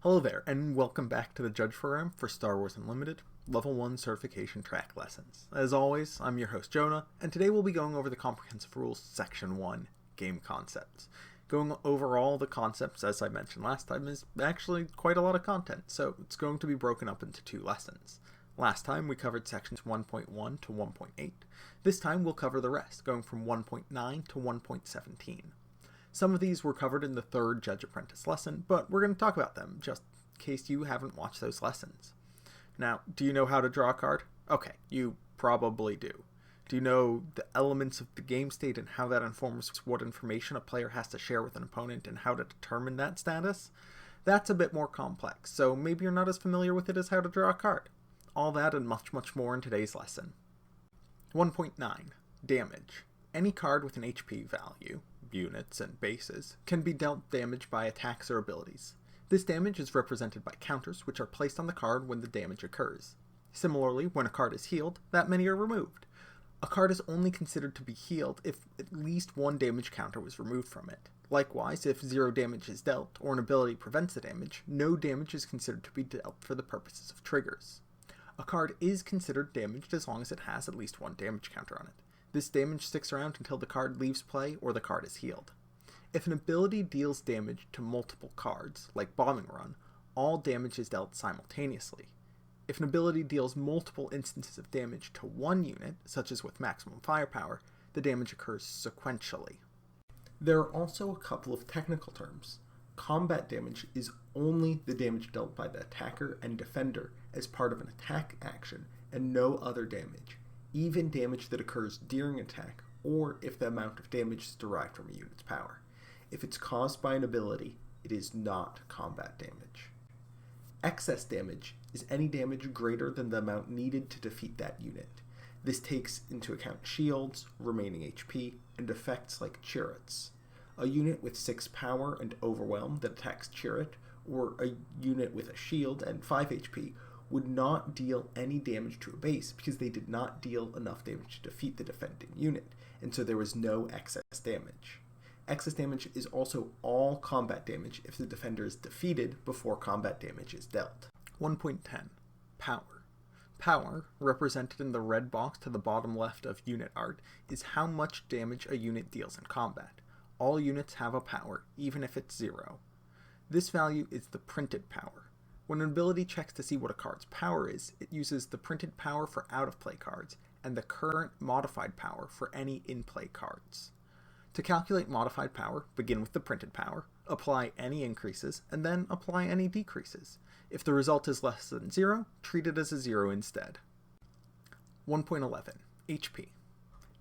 Hello there, and welcome back to the Judge Program for Star Wars Unlimited, Level 1 Certification Track Lessons. As always, I'm your host Jonah, and today we'll be going over the Comprehensive Rules Section 1, Game Concepts. Going over all the concepts, as I mentioned last time, is actually quite a lot of content, so it's going to be broken up into two lessons. Last time we covered sections 1.1 to 1.8. This time we'll cover the rest, going from 1.9 to 1.17. Some of these were covered in the third Judge Apprentice lesson, but we're going to talk about them, just in case you haven't watched those lessons. Now, do you know how to draw a card? Okay, you probably do. Do you know the elements of the game state and how that informs what information a player has to share with an opponent and how to determine that status? That's a bit more complex, so maybe you're not as familiar with it as how to draw a card. All that and much, much more in today's lesson. 1.9. Damage. Any card with an HP value, units and bases, can be dealt damage by attacks or abilities. This damage is represented by counters, which are placed on the card when the damage occurs. Similarly, when a card is healed, that many are removed. A card is only considered to be healed if at least one damage counter was removed from it. Likewise, if 0 damage is dealt, or an ability prevents the damage, no damage is considered to be dealt for the purposes of triggers. A card is considered damaged as long as it has at least one damage counter on it. This damage sticks around until the card leaves play or the card is healed. If an ability deals damage to multiple cards, like Bombing Run, all damage is dealt simultaneously. If an ability deals multiple instances of damage to one unit, such as with Maximum Firepower, the damage occurs sequentially. There are also a couple of technical terms. Combat damage is only the damage dealt by the attacker and defender as part of an attack action, and no other damage. Even damage that occurs during attack, or if the amount of damage is derived from a unit's power. If it's caused by an ability, it is not combat damage. Excess damage is any damage greater than the amount needed to defeat that unit. This takes into account shields, remaining HP, and effects like Chariots. A unit with 6 power and overwhelm that attacks Chariot, or a unit with a shield and 5 HP, would not deal any damage to a base because they did not deal enough damage to defeat the defending unit, and so there was no excess damage. Excess damage is also all combat damage if the defender is defeated before combat damage is dealt. 1.10. Power. Power, represented in the red box to the bottom left of unit art, is how much damage a unit deals in combat. All units have a power, even if it's 0. This value is the printed power. When an ability checks to see what a card's power is, it uses the printed power for out-of-play cards and the current modified power for any in-play cards. To calculate modified power, begin with the printed power, apply any increases, and then apply any decreases. If the result is less than 0, treat it as a 0 instead. 1.11. HP.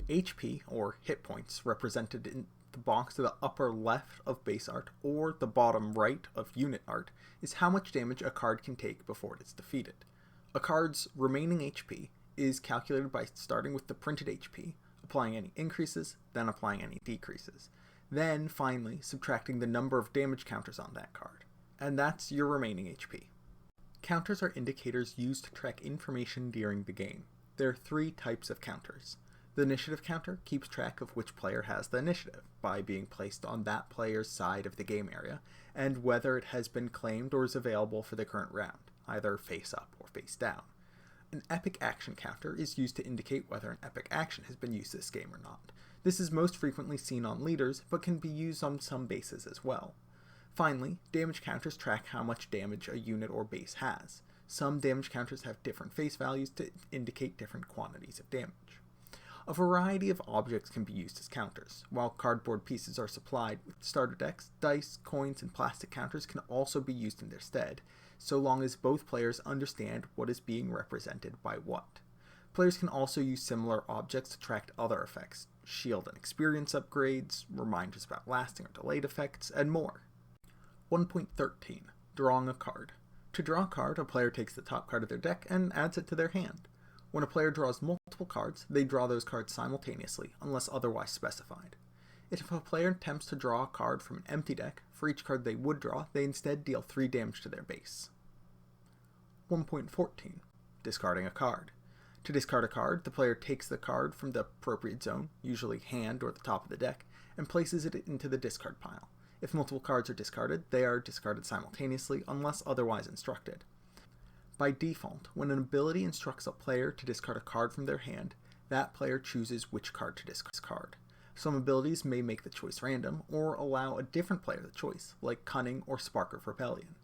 HP, or hit points, represented in the box to the upper left of base art or the bottom right of unit art, is how much damage a card can take before it is defeated. A card's remaining HP is calculated by starting with the printed HP, applying any increases, then applying any decreases, then finally subtracting the number of damage counters on that card. And that's your remaining HP. Counters are indicators used to track information during the game. There are 3 types of counters. The initiative counter keeps track of which player has the initiative by being placed on that player's side of the game area and whether it has been claimed or is available for the current round, either face up or face down. An epic action counter is used to indicate whether an epic action has been used this game or not. This is most frequently seen on leaders, but can be used on some bases as well. Finally, damage counters track how much damage a unit or base has. Some damage counters have different face values to indicate different quantities of damage. A variety of objects can be used as counters. While cardboard pieces are supplied with starter decks, dice, coins, and plastic counters can also be used in their stead, so long as both players understand what is being represented by what. Players can also use similar objects to track other effects, shield and experience upgrades, reminders about lasting or delayed effects, and more. 1.13. Drawing a card. To draw a card, a player takes the top card of their deck and adds it to their hand. When a player draws multiple cards, they draw those cards simultaneously, unless otherwise specified. If a player attempts to draw a card from an empty deck, for each card they would draw, they instead deal 3 damage to their base. 1.14. Discarding a card. To discard a card, the player takes the card from the appropriate zone, usually hand or the top of the deck, and places it into the discard pile. If multiple cards are discarded, they are discarded simultaneously unless otherwise instructed. By default, when an ability instructs a player to discard a card from their hand, that player chooses which card to discard. Some abilities may make the choice random, or allow a different player the choice, like Cunning or Spark of Rebellion.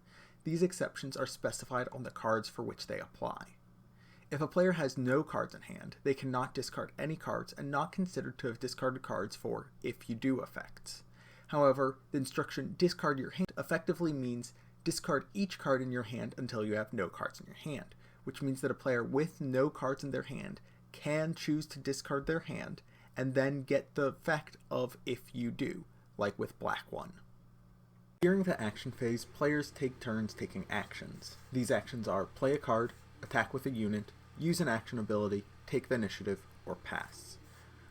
These exceptions are specified on the cards for which they apply. If a player has no cards in hand, they cannot discard any cards and not considered to have discarded cards for if you do effects. However, the instruction discard your hand effectively means discard each card in your hand until you have no cards in your hand, which means that a player with no cards in their hand can choose to discard their hand and then get the effect of if you do, like with Black 1. During the action phase, players take turns taking actions. These actions are play a card, attack with a unit, use an action ability, take the initiative, or pass.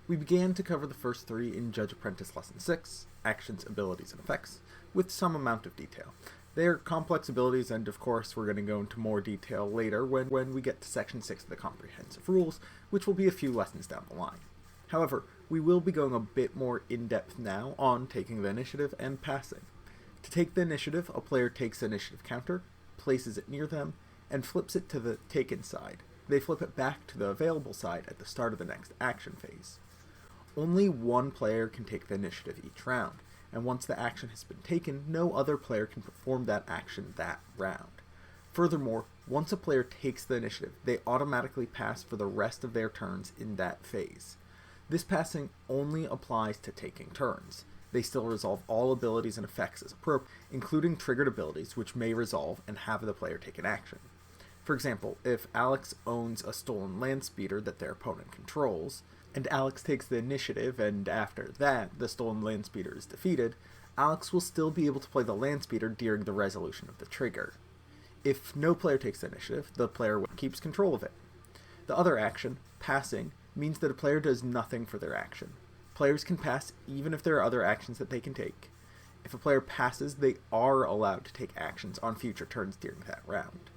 We began to cover the first three in Judge Apprentice Lesson 6, Actions, Abilities, and Effects, with some amount of detail. They are complex abilities, and of course we're going to go into more detail later when we get to Section 6 of the Comprehensive Rules, which will be a few lessons down the line. However, we will be going a bit more in-depth now on taking the initiative and passing. To take the initiative, a player takes the initiative counter, places it near them, and flips it to the taken side. They flip it back to the available side at the start of the next action phase. Only one player can take the initiative each round, and once the action has been taken, no other player can perform that action that round. Furthermore, once a player takes the initiative, they automatically pass for the rest of their turns in that phase. This passing only applies to taking turns. They still resolve all abilities and effects as appropriate, including triggered abilities which may resolve and have the player take an action. For example, if Alex owns a stolen Landspeeder that their opponent controls, and Alex takes the initiative and after that the stolen Landspeeder is defeated, Alex will still be able to play the Landspeeder during the resolution of the trigger. If no player takes the initiative, the player keeps control of it. The other action, passing, means that a player does nothing for their action. Players can pass even if there are other actions that they can take. If a player passes, they are allowed to take actions on future turns during that round.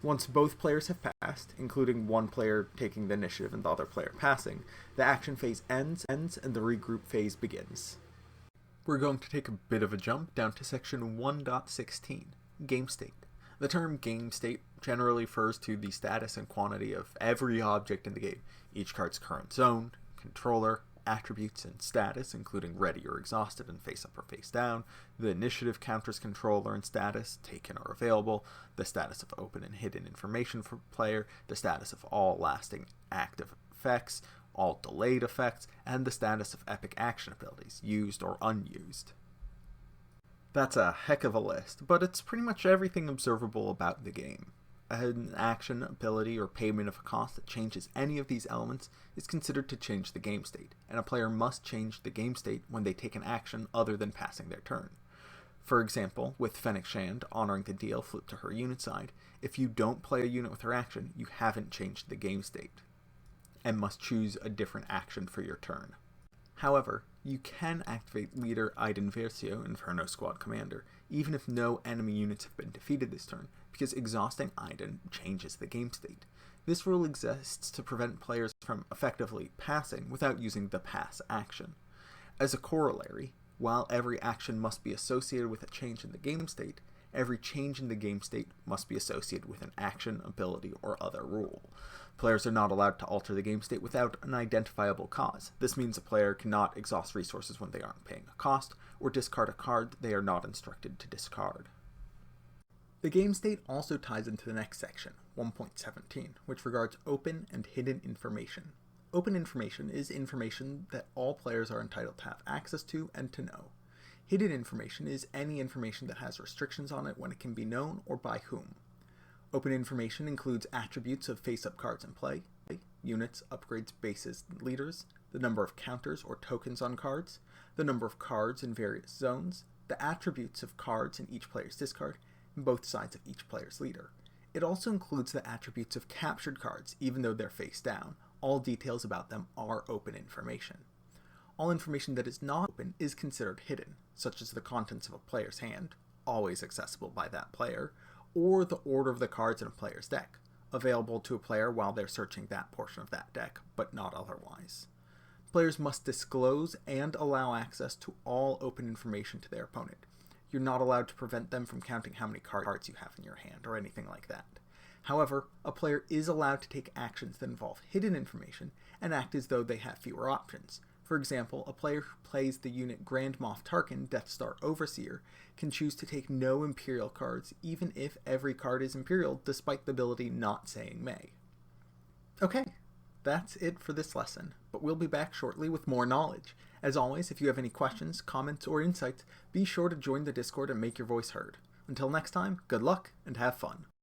Once both players have passed, including one player taking the initiative and the other player passing, the action phase ends and the regroup phase begins. We're going to take a bit of a jump down to section 1.16, Game State. The term game state generally refers to the status and quantity of every object in the game, each card's current zone, controller, attributes, and status, including ready or exhausted and face up or face down, the initiative counter's controller and status, taken or available, the status of open and hidden information for player, the status of all lasting active effects, all delayed effects, and the status of epic action abilities, used or unused. That's a heck of a list, but it's pretty much everything observable about the game. An action, ability, or payment of a cost that changes any of these elements is considered to change the game state, and a player must change the game state when they take an action other than passing their turn. For example, with Fennec Shand honoring the deal flipped to her unit side, if you don't play a unit with her action, you haven't changed the game state, and must choose a different action for your turn. However, you can activate Leader Iden Versio, Inferno Squad Commander, even if no enemy units have been defeated this turn, because exhausting Iden changes the game state. This rule exists to prevent players from effectively passing without using the pass action. As a corollary, while every action must be associated with a change in the game state, every change in the game state must be associated with an action, ability, or other rule. Players are not allowed to alter the game state without an identifiable cause. This means a player cannot exhaust resources when they aren't paying a cost, or discard a card that they are not instructed to discard. The game state also ties into the next section, 1.17, which regards open and hidden information. Open information is information that all players are entitled to have access to and to know. Hidden information is any information that has restrictions on it when it can be known or by whom. Open information includes attributes of face-up cards in play, units, upgrades, bases, leaders, the number of counters or tokens on cards, the number of cards in various zones, the attributes of cards in each player's discard, and both sides of each player's leader. It also includes the attributes of captured cards, even though they're face down. All details about them are open information. All information that is not open is considered hidden, such as the contents of a player's hand, always accessible by that player, or the order of the cards in a player's deck, available to a player while they're searching that portion of that deck, but not otherwise. Players must disclose and allow access to all open information to their opponent, you're not allowed to prevent them from counting how many cards you have in your hand or anything like that. However, a player is allowed to take actions that involve hidden information and act as though they have fewer options. For example, a player who plays the unit Grand Moff Tarkin, Death Star Overseer, can choose to take no Imperial cards even if every card is Imperial, despite the ability not saying may. Okay, that's it for this lesson, but we'll be back shortly with more knowledge. As always, if you have any questions, comments, or insights, be sure to join the Discord and make your voice heard. Until next time, good luck and have fun.